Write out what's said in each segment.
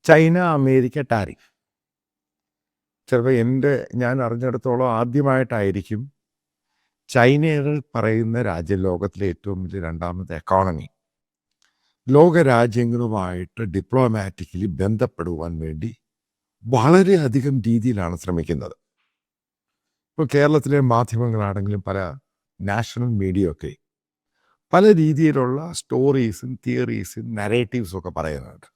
China America tariff ചിലപ്പോൾ ഞാൻ അറിഞ്ഞിടത്തോളം ആദ്യമായിട്ടായിരിക്കും ചൈനകൾ പറയുന്ന രാജ്യം ലോകത്തിലെ ഏറ്റവും വലിയ രണ്ടാമത്തെ എക്കോണമി ലോക രാജ്യങ്ങളുമായിട്ട് ഡിപ്ലോമാറ്റിക്കലി ബന്ധപ്പെടുവാൻ വേണ്ടി വളരെയധികം രീതിയിലാണ് ശ്രമിക്കുന്നത്. ഇപ്പോൾ കേരളത്തിലെ മാധ്യമങ്ങളാണെങ്കിലും പല നാഷണൽ മീഡിയ ഒക്കെ പല രീതിയിലുള്ള സ്റ്റോറീസും തിയറീസും നരേറ്റീവ്സും ഒക്കെ പറയുന്നുണ്ട്.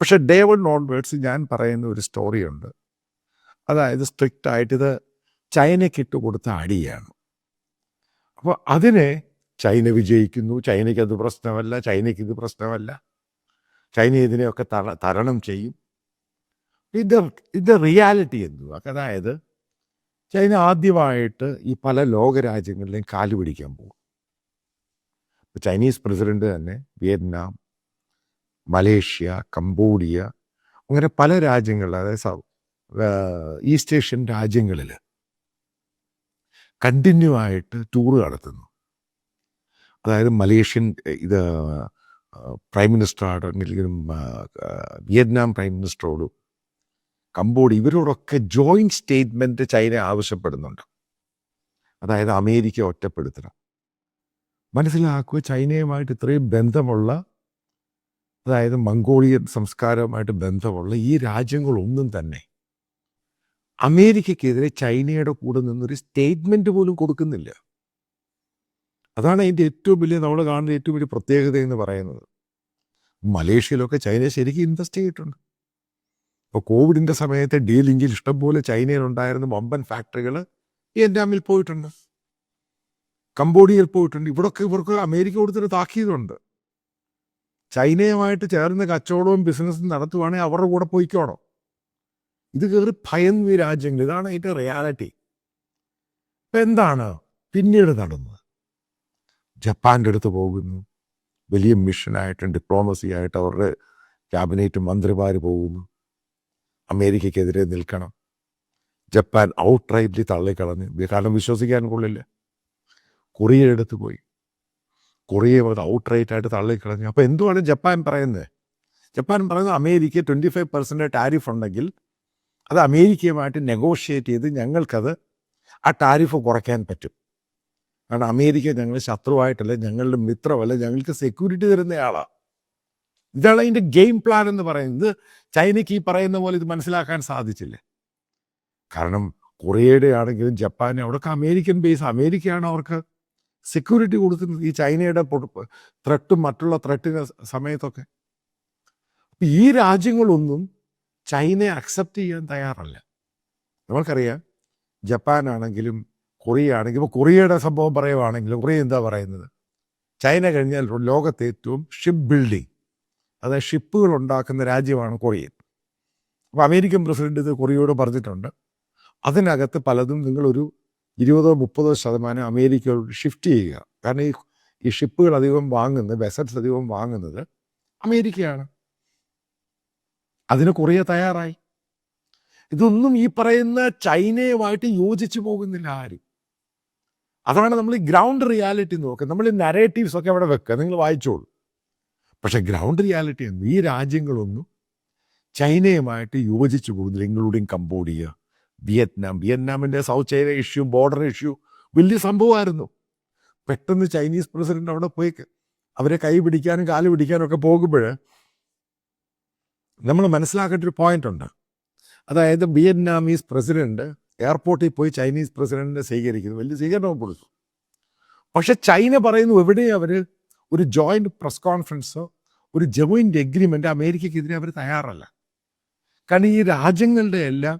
പക്ഷെ ഡേ വൺ ഓൺവേർഡ്സ് ഞാൻ പറയുന്ന ഒരു സ്റ്റോറിയുണ്ട്. അതായത് സ്ട്രിക്റ്റ് ആയിട്ട് ഇത് ചൈനയ്ക്ക് ഇട്ടുകൊടുത്ത അടിയാണ്. അപ്പോൾ അതിനെ ചൈന വിജയിക്കുന്നു, ചൈനയ്ക്ക് അത് പ്രശ്നമല്ല, ചൈനയ്ക്ക് ഇത് പ്രശ്നമല്ല, ചൈന ഇതിനെയൊക്കെ തരണം ചെയ്യും. ഇത് റിയാലിറ്റി എന്തുവാ? അതായത് ചൈന ആദ്യമായിട്ട് ഈ പല ലോകരാജ്യങ്ങളിലെയും കാല് പിടിക്കാൻ പോകും. ചൈനീസ് പ്രസിഡന്റ് തന്നെ വിയറ്റ്നാം, മലേഷ്യ, കംബോഡിയ, അങ്ങനെ പല രാജ്യങ്ങളിൽ, അതായത് ഈസ്റ്റ് ഏഷ്യൻ രാജ്യങ്ങളിൽ കണ്ടിന്യൂ ആയിട്ട് ടൂറ് നടത്തുന്നു. അതായത് മലേഷ്യൻ പ്രൈം മിനിസ്റ്ററാണെങ്കിലും വിയറ്റ്നാം പ്രൈം മിനിസ്റ്ററോടും കംബോഡിയ ഇവരോടൊക്കെ ജോയിൻറ്റ് സ്റ്റേറ്റ്മെൻറ്റ് ചൈന ആവശ്യപ്പെടുന്നുണ്ട്. അതായത് അമേരിക്ക ഒറ്റപ്പെടുത്തണം. മനസ്സിലാക്കുക, ചൈനയുമായിട്ട് ഇത്രയും ബന്ധമുള്ള, അതായത് മംഗോളിയൻ സംസ്കാരവുമായിട്ട് ബന്ധമുള്ള ഈ രാജ്യങ്ങളൊന്നും തന്നെ അമേരിക്കയ്ക്കെതിരെ ചൈനയുടെ കൂടെ നിന്നൊരു സ്റ്റേറ്റ്മെൻറ്റ് പോലും കൊടുക്കുന്നില്ല. അതാണ് അതിൻ്റെ ഏറ്റവും വലിയ, നമ്മൾ കാണുന്ന ഏറ്റവും വലിയ പ്രത്യേകത എന്ന് പറയുന്നത്. മലേഷ്യയിലൊക്കെ ചൈന ശരിക്കും ഇൻവെസ്റ്റ് ചെയ്തിട്ടുണ്ട്. ഇപ്പോൾ കോവിഡിൻ്റെ സമയത്തെ ഡീലിങ്കിൽ ഇഷ്ടംപോലെ ചൈനയിലുണ്ടായിരുന്ന വമ്പൻ ഫാക്ടറികൾ വിയറ്റ്നാമിൽ പോയിട്ടുണ്ട്, കംബോഡിയയിൽ പോയിട്ടുണ്ട്. ഇവർക്ക് അമേരിക്ക കൊടുത്തൊരു താക്കീതുണ്ട്. ചൈനയുമായിട്ട് ചേർന്ന് കച്ചവടവും ബിസിനസ്സും നടത്തുവാണെങ്കിൽ അവരുടെ കൂടെ പോയിക്കോണം. ഇത് കയറി ഭയന്നു ഈ രാജ്യങ്ങൾ. ഇതാണ് അതിൻ്റെ റിയാലിറ്റി. ഇപ്പം എന്താണ് പിന്നീട് നടന്നത്? ജപ്പാൻ്റെ അടുത്ത് പോകുന്നു, വലിയ മിഷനായിട്ടും ഡിപ്ലോമസി ആയിട്ട് അവരുടെ ക്യാബിനറ്റ് മന്ത്രിമാർ പോകുന്നു, അമേരിക്കയ്ക്കെതിരെ നിൽക്കണം. ജപ്പാൻ ഔട്ട്റൈറ്റ്ലി തള്ളിക്കളഞ്ഞു, കാരണം വിശ്വസിക്കാൻ കൊള്ളില്ല. കൊറിയ എടുത്ത് പോയി, കൊറിയ ഔട്ട്റൈറ്റായിട്ട് തള്ളിക്കളഞ്ഞു. അപ്പോൾ എന്തുവാണ് ജപ്പാൻ പറയുന്നത്? ജപ്പാൻ പറയുന്നത് അമേരിക്ക 25% ടാരിഫ് ഉണ്ടെങ്കിൽ അത് അമേരിക്കയുമായിട്ട് നെഗോഷിയേറ്റ് ചെയ്ത് ഞങ്ങൾക്കത് ആ ടാരിഫ് കുറയ്ക്കാൻ പറ്റും. കാരണം അമേരിക്ക ഞങ്ങൾ ശത്രുവായിട്ടല്ല, ഞങ്ങളുടെ മിത്രമല്ല, ഞങ്ങൾക്ക് സെക്യൂരിറ്റി തരുന്നയാളാണ്. ഇതാണ് അതിൻ്റെ ഗെയിം പ്ലാൻ എന്ന് പറയുന്നത്. ചൈനയ്ക്ക് ഈ പറയുന്ന പോലെ ഇത് മനസ്സിലാക്കാൻ സാധിച്ചില്ല. കാരണം കൊറിയയുടെ ആണെങ്കിലും ജപ്പാനെ അവിടെയൊക്കെ അമേരിക്കൻ ബേസ്, അമേരിക്കയാണ് അവർക്ക് സെക്യൂരിറ്റി കൊടുക്കുന്നത് ഈ ചൈനയുടെ ത്രെട്ടും മറ്റുള്ള ത്രെട്ടിന് സമയത്തൊക്കെ. അപ്പം ഈ രാജ്യങ്ങളൊന്നും ചൈനയെ അക്സെപ്റ്റ് ചെയ്യാൻ തയ്യാറല്ല. നമുക്കറിയാം, ജപ്പാനാണെങ്കിലും കൊറിയ ആണെങ്കിലും, ഇപ്പോൾ കൊറിയയുടെ സംഭവം പറയുവാണെങ്കിലും കൊറിയ എന്താ പറയുന്നത്? ചൈന കഴിഞ്ഞാൽ ലോകത്തെ ഏറ്റവും ഷിപ്പ് ബിൽഡിങ്, അതായത് ഷിപ്പുകൾ ഉണ്ടാക്കുന്ന രാജ്യമാണ് കൊറിയ. അപ്പോൾ അമേരിക്കൻ പ്രസിഡന്റ് ഇത് കൊറിയയോട് പറഞ്ഞിട്ടുണ്ട്, അതിനകത്ത് പലതും നിങ്ങളൊരു 20-30% അമേരിക്കയോട് ഷിഫ്റ്റ് ചെയ്യുക. കാരണം ഈ ഷിപ്പുകൾ അധികം വാങ്ങുന്നത്, വെസൽസ് അധികം വാങ്ങുന്നത് അമേരിക്കയാണ്. അതിന് കൊറിയ തയ്യാറായി. ഇതൊന്നും ഈ പറയുന്ന ചൈനയുമായിട്ട് യോജിച്ചു പോകുന്നില്ല ആരും. അതാണ് നമ്മൾ ഈ ഗ്രൗണ്ട് റിയാലിറ്റി നോക്കുക. നമ്മൾ ഈ നരേറ്റീവ്സ് ഒക്കെ അവിടെ വെക്കുക, നിങ്ങൾ വായിച്ചോളൂ. പക്ഷെ ഗ്രൗണ്ട് റിയാലിറ്റി എന്ന് ഈ രാജ്യങ്ങളൊന്നും ചൈനയുമായിട്ട് യോജിച്ചു പോകുന്നില്ല. ഇൻക്ലൂഡിങ് കംബോഡിയ, വിയറ്റ്നാമിൻ്റെ south China issue, border issue വലിയ സംഭവമായിരുന്നു. പെട്ടെന്ന് ചൈനീസ് പ്രസിഡന്റ് അവിടെ പോയി അവരെ കൈ പിടിക്കാനും കാല് പിടിക്കാനും ഒക്കെ പോകുമ്പോൾ നമ്മൾ മനസ്സിലാക്കേണ്ട ഒരു പോയിന്റ് ഉണ്ട്. അതായത് വിയറ്റ്നാമീസ് പ്രസിഡന്റ് എയർപോർട്ടിൽ പോയി ചൈനീസ് പ്രസിഡന്റിനെ സ്വീകരിക്കുന്നു, വലിയ സ്വീകരണം കൊടുത്തു. പക്ഷെ ചൈന പറയുന്നു, എവിടെയും അവർ ഒരു ജോയിന്റ് പ്രസ് കോൺഫറൻസോ ഒരു ജോയിന്റ് എഗ്രിമെന്റ് അമേരിക്കയ്ക്കെതിരെ അവർ തയ്യാറല്ല. കാരണം ഈ രാജ്യങ്ങളുടെ എല്ലാം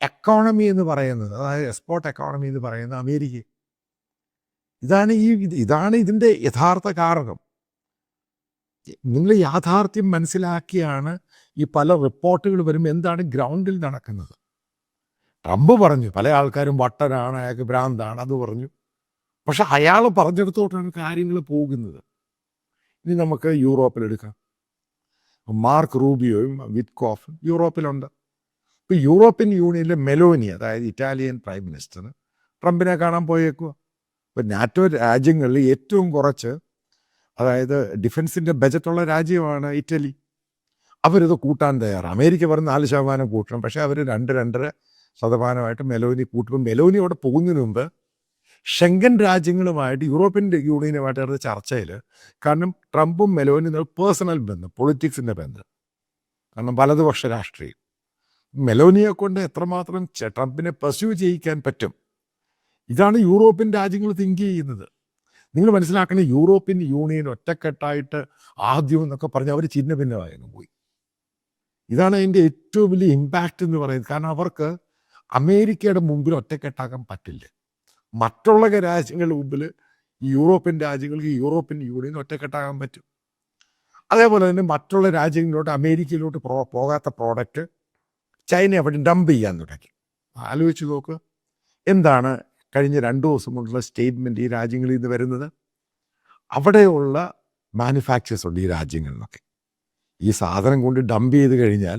എക്കോണമി എന്ന് പറയുന്നത്, അതായത് എക്സ്പോർട്ട് എക്കോണമി എന്ന് പറയുന്നത് അമേരിക്ക. ഇതാണ് ഇതിൻ്റെ യഥാർത്ഥ കാരണം. നിങ്ങൾ യാഥാർത്ഥ്യം മനസ്സിലാക്കിയാണ് ഈ പല റിപ്പോർട്ടുകൾ വരുമ്പോൾ എന്താണ് ഗ്രൗണ്ടിൽ നടക്കുന്നത്. ട്രംപ് പറഞ്ഞു, പല ആൾക്കാരും വട്ടനാണ്, അയാൾക്ക് ഭ്രാന്താണ്, അത് പറഞ്ഞു. പക്ഷെ അയാൾ പറഞ്ഞെടുത്തോട്ടാണ് കാര്യങ്ങൾ പോകുന്നത്. ഇനി നമുക്ക് യൂറോപ്പിലെടുക്കാം. മാർക്ക് റൂബിയോയും വിറ്റ്കോഫും യൂറോപ്പിലുണ്ട്. ഇപ്പോൾ യൂറോപ്യൻ യൂണിയനിലെ മെലോനി, അതായത് ഇറ്റാലിയൻ പ്രൈം മിനിസ്റ്റർ, ട്രംപിനെ കാണാൻ പോയേക്കുക. ഇപ്പോൾ നാറ്റോ രാജ്യങ്ങളിൽ ഏറ്റവും കുറച്ച്, അതായത് ഡിഫൻസിൻ്റെ ബജറ്റുള്ള രാജ്യമാണ് ഇറ്റലി. അവരിത് കൂട്ടാൻ തയ്യാറാണ്. അമേരിക്ക പറഞ്ഞ് 4% കൂട്ടണം, പക്ഷേ അവർ 2-2.5% മെലോനി കൂട്ടുമ്പോൾ മെലോനി അവിടെ പോകുന്നതിന് മുമ്പ് ഷെങ്കൻ രാജ്യങ്ങളുമായിട്ട് യൂറോപ്യൻ യൂണിയനുമായിട്ട് നടന്ന ചർച്ചയിൽ, കാരണം ട്രംപും മെലോനിയും പേഴ്സണൽ ബന്ധം, പൊളിറ്റിക്സിൻ്റെ ബന്ധം, കാരണം വലതുപക്ഷ രാഷ്ട്രീയം, മെലോനിയെ കൊണ്ട് എത്രമാത്രം ട്രംപിനെ പെർസ്യൂ ചെയ്യിക്കാൻ പറ്റും, ഇതാണ് യൂറോപ്യൻ രാജ്യങ്ങൾ തിങ്ക് ചെയ്യുന്നത്. നിങ്ങൾ മനസ്സിലാക്കുന്ന യൂറോപ്യൻ യൂണിയൻ ഒറ്റക്കെട്ടായിട്ട് ആദ്യം എന്നൊക്കെ പറഞ്ഞ് അവർ ചിഹ്ന ഭിന്നമായിരുന്നു പോയി. ഇതാണ് അതിൻ്റെ ഏറ്റവും വലിയ ഇമ്പാക്റ്റ് എന്ന് പറയുന്നത്. കാരണം അവർക്ക് അമേരിക്കയുടെ മുമ്പിൽ ഒറ്റക്കെട്ടാക്കാൻ പറ്റില്ല. മറ്റുള്ള രാജ്യങ്ങളുടെ മുമ്പിൽ യൂറോപ്യൻ രാജ്യങ്ങൾക്ക് യൂറോപ്യൻ യൂണിയൻ ഒറ്റക്കെട്ടാകാൻ പറ്റും. അതേപോലെ തന്നെ മറ്റുള്ള രാജ്യങ്ങളിലോട്ട് അമേരിക്കയിലോട്ട് പോകാത്ത പ്രോഡക്റ്റ് ചൈന അവിടെ ഡംപ് ചെയ്യാൻ തുടങ്ങി. ആലോചിച്ച് നോക്കുക, എന്താണ് കഴിഞ്ഞ 2 ദിവസം കൊണ്ടുള്ള സ്റ്റേറ്റ്മെൻറ്റ് ഈ രാജ്യങ്ങളിൽ നിന്ന് വരുന്നത്. അവിടെയുള്ള മാനുഫാക്ചേഴ്സ് ഉണ്ട് ഈ രാജ്യങ്ങളിലൊക്കെ. ഈ സാധനം കൊണ്ട് ഡംപ് ചെയ്ത് കഴിഞ്ഞാൽ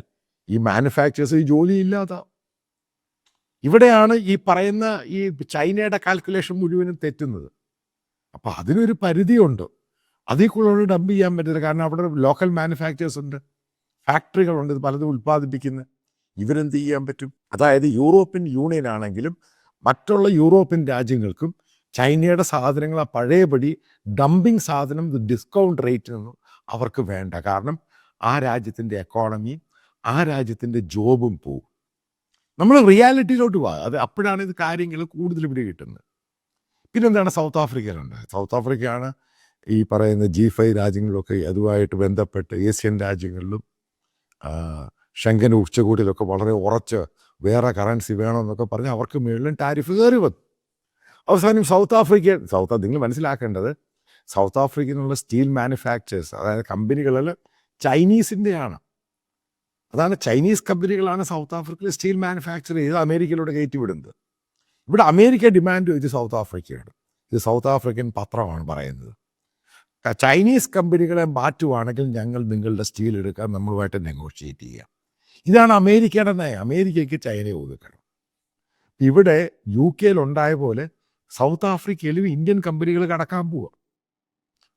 ഈ മാനുഫാക്ചേഴ്സ് ജോലിയില്ലാതാവും. ഇവിടെയാണ് ഈ പറയുന്ന ഈ ചൈനയുടെ കാൽക്കുലേഷൻ മുഴുവനും തെറ്റുന്നത്. അപ്പോൾ അതിനൊരു പരിധിയുണ്ട്. അതിൽ കൂടുതൽ ഡംപ് ചെയ്യാൻ പറ്റില്ല. കാരണം അവിടെ ലോക്കൽ മാനുഫാക്ചേഴ്സ് ഉണ്ട്, ഫാക്ടറികളുണ്ട്, ഇത് പലതും ഉൽപ്പാദിപ്പിക്കുന്നത്. ഇവരെന്ത് ചെയ്യാൻ പറ്റും? അതായത് യൂറോപ്യൻ യൂണിയൻ ആണെങ്കിലും മറ്റുള്ള യൂറോപ്യൻ രാജ്യങ്ങൾക്കും ചൈനയുടെ സാധനങ്ങൾ ആ പഴയപടി ഡംപിങ് സാധനം ഡിസ്കൗണ്ട് റേറ്റിനൊന്നും അവർക്ക് വേണ്ട. കാരണം ആ രാജ്യത്തിൻ്റെ എക്കോണമി, ആ രാജ്യത്തിൻ്റെ ജോബും പോകും. നമ്മൾ റിയാലിറ്റിയിലോട്ട് പോകാം. അത് അപ്പോഴാണ് ഇത് കാര്യങ്ങൾ കൂടുതൽ ഇവിടെ കിട്ടുന്നത്. പിന്നെന്താണ് സൗത്ത് ആഫ്രിക്കയിലുണ്ട്. സൗത്ത് ആഫ്രിക്കയാണ് ഈ പറയുന്ന G5 രാജ്യങ്ങളിലൊക്കെ അതുമായിട്ട് ബന്ധപ്പെട്ട് ഏഷ്യൻ രാജ്യങ്ങളിലും ഷെങ്കൻ ഉച്ചകോടിയിലൊക്കെ വളരെ ഉറച്ച് വേറെ കറൻസി വേണമെന്നൊക്കെ പറഞ്ഞ് അവർക്ക് മുകളിലും ടാരിഫ് കയറി വന്നു. അവസാനം നിങ്ങൾ മനസ്സിലാക്കേണ്ടത്, സൗത്ത് ആഫ്രിക്കയിലുള്ള സ്റ്റീൽ മാനുഫാക്ചേഴ്സ്, അതായത് കമ്പനികളിൽ ചൈനീസിൻ്റെയാണ്. അതാണ് ചൈനീസ് കമ്പനികളാണ് സൗത്ത് ആഫ്രിക്കയിൽ സ്റ്റീൽ മാനുഫാക്ചർ ചെയ്ത് അമേരിക്കയിലൂടെ കയറ്റിവിടുന്നത്. ഇവിടെ അമേരിക്ക ഡിമാൻഡ് ചെയ്ത് സൗത്ത് ആഫ്രിക്കയാണ്. ഇത് സൗത്ത് ആഫ്രിക്കൻ പത്രമാണ് പറയുന്നത്. ചൈനീസ് കമ്പനികളെ മാറ്റുവാണെങ്കിൽ ഞങ്ങൾ നിങ്ങളുടെ സ്റ്റീൽ എടുക്കാൻ നമ്മളുമായിട്ട് നെഗോഷിയേറ്റ് ചെയ്യാം. ഇതാണ് അമേരിക്കയുടെ നയം. അമേരിക്കയ്ക്ക് ചൈനയെ ഒതുക്കണം. ഇവിടെ UK ഉണ്ടായ പോലെ സൗത്ത് ആഫ്രിക്കയിലും ഇന്ത്യൻ കമ്പനികൾ കടക്കാൻ പോവുക.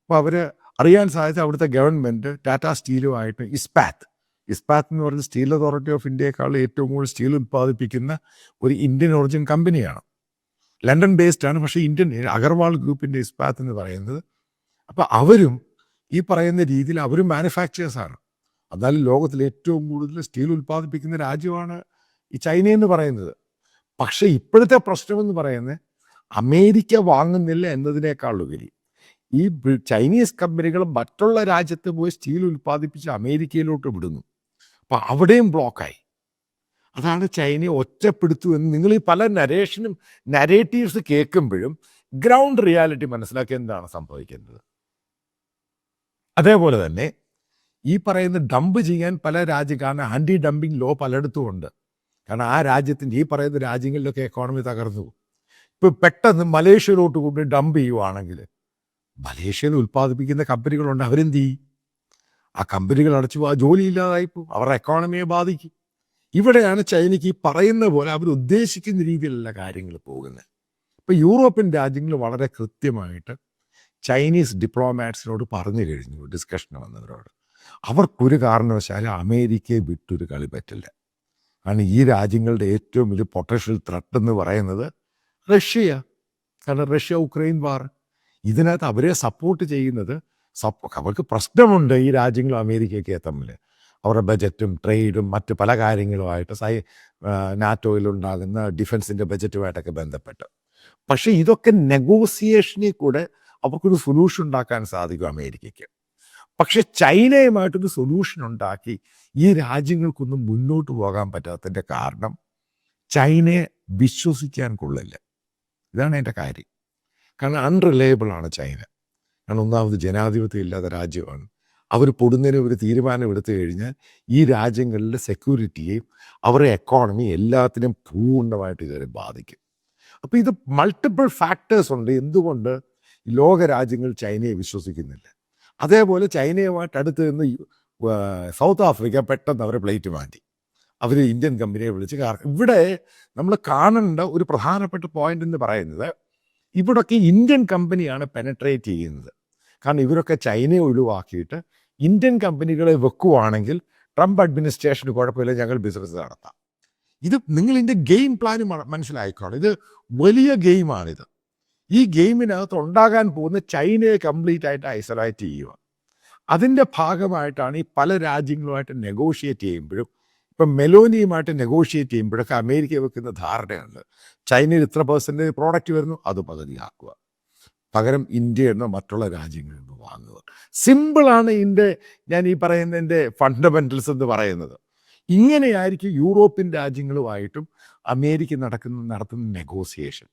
അപ്പോൾ അവർ അറിയാൻ സാധിച്ച അവിടുത്തെ ഗവൺമെൻറ് ടാറ്റ സ്റ്റീലുമായിട്ട് ഇസ്പാത്ത് എന്ന് പറയുന്നത് സ്റ്റീൽ അതോറിറ്റി ഓഫ് ഇന്ത്യയെക്കാൾ ഏറ്റവും കൂടുതൽ സ്റ്റീൽ ഉൽപ്പാദിപ്പിക്കുന്ന ഒരു ഇന്ത്യൻ ഒറിജിൻ കമ്പനിയാണ്. ലണ്ടൻ ബേസ്ഡ് ആണ്, പക്ഷേ ഇന്ത്യൻ അഗർവാൾ ഗ്രൂപ്പിൻ്റെ ഇസ്പാത്ത് എന്ന് പറയുന്നത്. അപ്പോൾ അവരും ഈ പറയുന്ന രീതിയിൽ അവരും മാനുഫാക്ചേഴ്സാണ്. എന്നാലും ലോകത്തിൽ ഏറ്റവും കൂടുതൽ സ്റ്റീൽ ഉൽപ്പാദിപ്പിക്കുന്ന രാജ്യമാണ് ഈ ചൈന എന്ന് പറയുന്നത്. പക്ഷേ ഇപ്പോഴത്തെ പ്രശ്നമെന്ന് പറയുന്നത് അമേരിക്ക വാങ്ങുന്നില്ല എന്നതിനേക്കാളുപരി ഈ ചൈനീസ് കമ്പനികൾ മറ്റുള്ള രാജ്യത്ത് പോയി സ്റ്റീൽ ഉൽപ്പാദിപ്പിച്ച് അമേരിക്കയിലോട്ട് വിടുന്നു. അപ്പോൾ അവിടെയും ബ്ലോക്കായി. അതാണ് ചൈനയെ ഒറ്റപ്പെടുത്തുമെന്ന് നിങ്ങൾ ഈ പല നരേറ്റീവ്സ് കേൾക്കുമ്പോഴും ഗ്രൗണ്ട് റിയാലിറ്റി മനസ്സിലാക്കി എന്താണ് സംഭവിക്കുന്നത്. അതേപോലെ തന്നെ ഈ പറയുന്ന ഡംപ് ചെയ്യാൻ പല കാരണം ആൻറ്റി ഡംപിങ് ലോ പലയിടത്തും ഉണ്ട്. കാരണം ആ രാജ്യത്തിൻ്റെ ഈ പറയുന്ന രാജ്യങ്ങളിലൊക്കെ എക്കോണമി തകർന്നു. ഇപ്പോൾ പെട്ടെന്ന് മലേഷ്യയിലോട്ട് കൊണ്ട് ഡംപ് ചെയ്യുവാണെങ്കിൽ മലേഷ്യയിൽ ഉൽപ്പാദിപ്പിക്കുന്ന കമ്പനികളുണ്ട്, അവരെന്ത് ചെയ്യും? ആ കമ്പനികൾ അടച്ചു ആ ജോലിയില്ലാതായിപ്പോൾ അവരുടെ എക്കോണമിയെ ബാധിക്കും. ഇവിടെയാണ് ചൈനയ്ക്ക് ഈ പറയുന്ന പോലെ അവർ ഉദ്ദേശിക്കുന്ന രീതിയിലുള്ള കാര്യങ്ങൾ പോകുന്നത്. ഇപ്പോൾ യൂറോപ്യൻ രാജ്യങ്ങൾ വളരെ കൃത്യമായിട്ട് ചൈനീസ് ഡിപ്ലോമാറ്റ്സിനോട് പറഞ്ഞു കഴിഞ്ഞു, ഡിസ്കഷൻ വന്നവരോട്, അവർക്കൊരു കാരണവശാലും അമേരിക്കയെ വിട്ടൊരു കളി പറ്റില്ല. കാരണം ഈ രാജ്യങ്ങളുടെ ഏറ്റവും വലിയ പൊട്ടൻഷ്യൽ ത്രെട്ട് എന്ന് പറയുന്നത് റഷ്യയാണ്. കാരണം റഷ്യ ഉക്രൈൻ വാർ, ഇതിനകത്ത് അവരെ സപ്പോർട്ട് ചെയ്യുന്നത് അവർക്ക് പ്രശ്നമുണ്ട് ഈ രാജ്യങ്ങളും അമേരിക്കയൊക്കെ തമ്മിൽ. അവരുടെ ബജറ്റും ട്രേഡും മറ്റ് പല കാര്യങ്ങളുമായിട്ട് നാറ്റോയിലുണ്ടാകുന്ന ഡിഫൻസിൻ്റെ ബജറ്റുമായിട്ടൊക്കെ ബന്ധപ്പെട്ട്. പക്ഷേ ഇതൊക്കെ നെഗോസിയേഷനിൽ കൂടെ അവർക്കൊരു സൊല്യൂഷൻ ഉണ്ടാക്കാൻ സാധിക്കും അമേരിക്കയ്ക്ക്. പക്ഷെ ചൈനയുമായിട്ടൊരു സൊല്യൂഷൻ ഉണ്ടാക്കി ഈ രാജ്യങ്ങൾക്കൊന്നും മുന്നോട്ട് പോകാൻ പറ്റാത്തതിൻ്റെ കാരണം ചൈനയെ വിശ്വസിക്കാൻ കൊള്ളില്ല. ഇതാണ് എൻ്റെ കാര്യം. കാരണം അൺറിലയബിളാണ് ചൈന. കാരണം ഒന്നാമത് ജനാധിപത്യം ഇല്ലാത്ത രാജ്യമാണ്. അവർ പൊടുന്നതിന് ഒരു തീരുമാനം എടുത്തു കഴിഞ്ഞാൽ ഈ രാജ്യങ്ങളിലെ സെക്യൂരിറ്റിയെയും അവരുടെ എക്കോണമി എല്ലാത്തിനും പൂർണ്ണമായിട്ട് ഇതുവരെ ബാധിക്കും. അപ്പോൾ ഇത് മൾട്ടിപ്പിൾ ഫാക്ടേഴ്സ് ഉണ്ട് എന്തുകൊണ്ട് ലോക രാജ്യങ്ങൾ ചൈനയെ വിശ്വസിക്കുന്നില്ല. അതേപോലെ ചൈനയുമായിട്ട് അടുത്ത് നിന്ന് സൗത്ത് ആഫ്രിക്ക പെട്ടെന്ന് അവരെ പ്ലേറ്റ് മാറ്റി, അവർ ഇന്ത്യൻ കമ്പനിയെ വിളിച്ച്. കാരണം ഇവിടെ നമ്മൾ കാണേണ്ട ഒരു പ്രധാനപ്പെട്ട പോയിന്റ് എന്ന് പറയുന്നത് ഇവിടൊക്കെ ഇന്ത്യൻ കമ്പനിയാണ് പെനട്രേറ്റ് ചെയ്യുന്നത്. കാരണം ഇവരൊക്കെ ചൈനയെ ഒഴിവാക്കിയിട്ട് ഇന്ത്യൻ കമ്പനികളെ വെക്കുവാണെങ്കിൽ ട്രംപ് അഡ്മിനിസ്ട്രേഷന് കുഴപ്പമില്ല, ഞങ്ങൾ ബിസിനസ് നടത്താം. ഇത് നിങ്ങളിതിൻ്റെ ഗെയിം പ്ലാൻ മനസ്സിലായിക്കോണം. ഇത് വലിയ ഗെയിമാണിത്. ഈ ഗെയിമിനകത്ത് ഉണ്ടാകാൻ പോകുന്ന ചൈനയെ കംപ്ലീറ്റ് ആയിട്ട് ഐസൊലേറ്റ് ചെയ്യുക. അതിൻ്റെ ഭാഗമായിട്ടാണ് ഈ പല രാജ്യങ്ങളുമായിട്ട് നെഗോഷിയേറ്റ് ചെയ്യുമ്പോഴും, ഇപ്പം മെലോനിയുമായിട്ട് നെഗോഷിയേറ്റ് ചെയ്യുമ്പോഴൊക്കെ അമേരിക്ക വെക്കുന്ന ധാരണയുണ്ട്, ചൈനയിൽ ഇത്ര % പ്രോഡക്റ്റ് വരുന്നു, അത് പകുതിയാക്കുക, പകരം ഇന്ത്യ എന്ന മറ്റുള്ള രാജ്യങ്ങളിൽ നിന്ന് വാങ്ങുക. സിമ്പിളാണ് ഞാൻ ഈ പറയുന്നതിൻ്റെ ഫണ്ടമെൻ്റൽസ് എന്ന് പറയുന്നത്. ഇങ്ങനെയായിരിക്കും യൂറോപ്യൻ രാജ്യങ്ങളുമായിട്ടും അമേരിക്ക നടത്തുന്ന നെഗോസിയേഷൻ.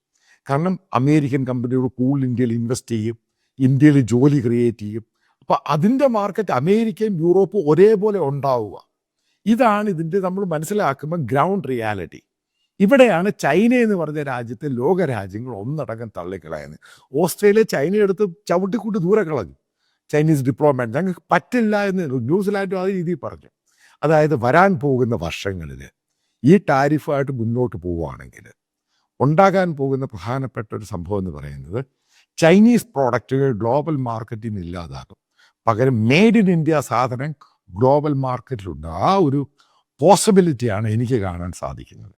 കാരണം അമേരിക്കൻ കമ്പനികൾ കൂടുതൽ ഇന്ത്യയിൽ ഇൻവെസ്റ്റ് ചെയ്യും, ഇന്ത്യയിൽ ജോലി ക്രിയേറ്റ് ചെയ്യും. അപ്പോൾ അതിൻ്റെ മാർക്കറ്റ് അമേരിക്കയും യൂറോപ്പും ഒരേപോലെ ഉണ്ടാവുക. ഇതാണ് ഇതിൻ്റെ നമ്മൾ മനസ്സിലാക്കുമ്പോൾ ഗ്രൗണ്ട് റിയാലിറ്റി. ഇവിടെയാണ് ചൈന എന്ന് പറഞ്ഞ രാജ്യത്തെ ലോക രാജ്യങ്ങൾ ഒന്നടങ്കം തള്ളിക്കളയുന്നത്. ഓസ്ട്രേലിയ ചൈനയെടുത്ത് ചവിട്ടിക്കൂട്ടി ദൂരെ കളഞ്ഞു. ചൈനീസ് ഡിപ്ലോമാറ്റ് ഞങ്ങൾക്ക് പറ്റില്ല എന്ന് ന്യൂസിലാൻഡും അതേ രീതിയിൽ പറഞ്ഞു. അതായത് വരാൻ പോകുന്ന വർഷങ്ങളിൽ ഈ ടാരിഫായിട്ട് മുന്നോട്ട് പോവുകയാണെങ്കിൽ ഉണ്ടാകാൻ പോകുന്ന പ്രധാനപ്പെട്ട ഒരു സംഭവം എന്ന് പറയുന്നത്, ചൈനീസ് പ്രോഡക്റ്റുകൾ ഗ്ലോബൽ മാർക്കറ്റിൽ നിന്ന് ഇല്ലാതാകും. പകരം മെയ്ഡ് ഇൻ ഇന്ത്യ സാധനം ഗ്ലോബൽ മാർക്കറ്റിലുണ്ട്. ആ ഒരു പോസിബിലിറ്റിയാണ് എനിക്ക് കാണാൻ സാധിക്കുന്നത്.